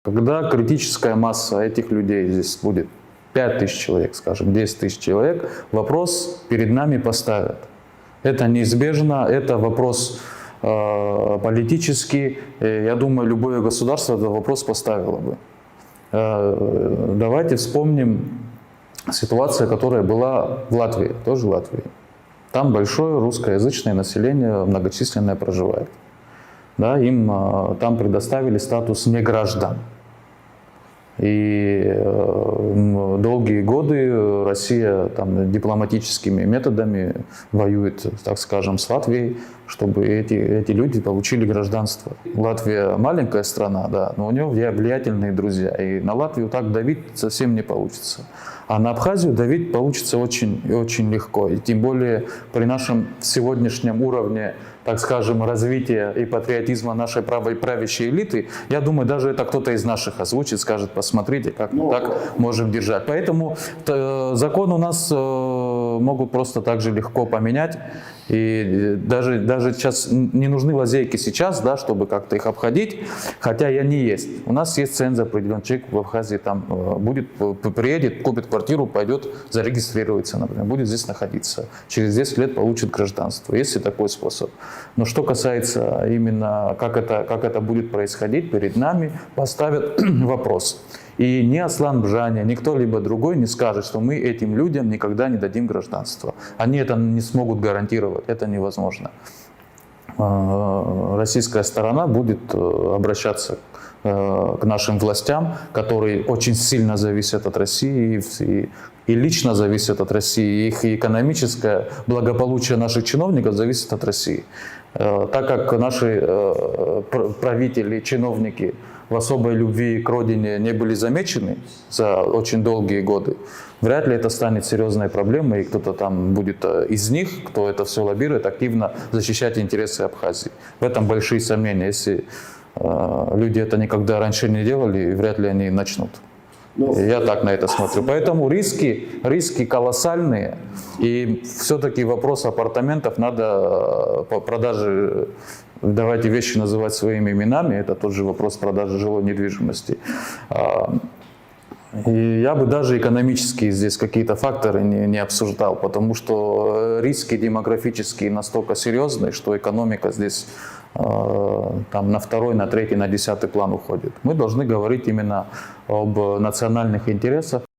Когда критическая масса этих людей здесь будет 5000 человек, скажем, 10 тысяч человек, вопрос перед нами поставят. Это неизбежно, это вопрос политический. Я думаю, любое государство этот вопрос поставило бы. Давайте вспомним ситуацию, которая была в Латвии, тоже в Латвии. Там большое русскоязычное население, многочисленное проживает. Да, им там предоставили статус неграждан. И долгие годы Россия там дипломатическими методами воюет, так скажем, с Латвией, чтобы эти люди получили гражданство. Латвия маленькая страна, да, но у нее влиятельные друзья. И на Латвию так давить совсем не получится. А на Абхазию давить получится очень легко. И тем более при нашем сегодняшнем уровне, так скажем, развития и патриотизма нашей правящей элиты, я думаю, даже это кто-то из наших озвучит, скажет: посмотрите, как мы так можем держать. Поэтому закон у нас могут просто так же легко поменять. И даже сейчас не нужны лазейки сейчас, да, чтобы как-то их обходить, хотя и они есть. У нас есть ценз определенный. Человек в Абхазии там приедет, купит квартиру, пойдет, зарегистрируется, например, будет здесь находиться. Через 10 лет получит гражданство. Есть и такой способ. Но что касается именно, как это будет происходить, перед нами поставят вопрос. И ни Аслан Бжаня, ни кто-либо другой не скажет, что мы этим людям никогда не дадим гражданство. Они это не смогут гарантировать, это невозможно. Российская сторона будет обращаться к нашим властям, которые очень сильно зависят от России и лично зависят от России. Их экономическое благополучие наших чиновников зависит от России. Так как наши правители, чиновники в особой любви к родине не были замечены за очень долгие годы, вряд ли это станет серьезной проблемой, и кто-то там будет из них, кто это все лоббирует, активно защищать интересы Абхазии. В этом большие сомнения. Если люди это никогда раньше не делали, вряд ли они начнут. Я так на это смотрю. Поэтому риски колоссальные. И все-таки вопрос апартаментов надо по продаже. Давайте вещи называть своими именами. Это тот же вопрос продажи жилой недвижимости. И я бы даже экономические здесь какие-то факторы не обсуждал, потому что риски демографические настолько серьезные, что экономика здесь там, на второй, на третий, на 10-й план уходит. Мы должны говорить именно об национальных интересах.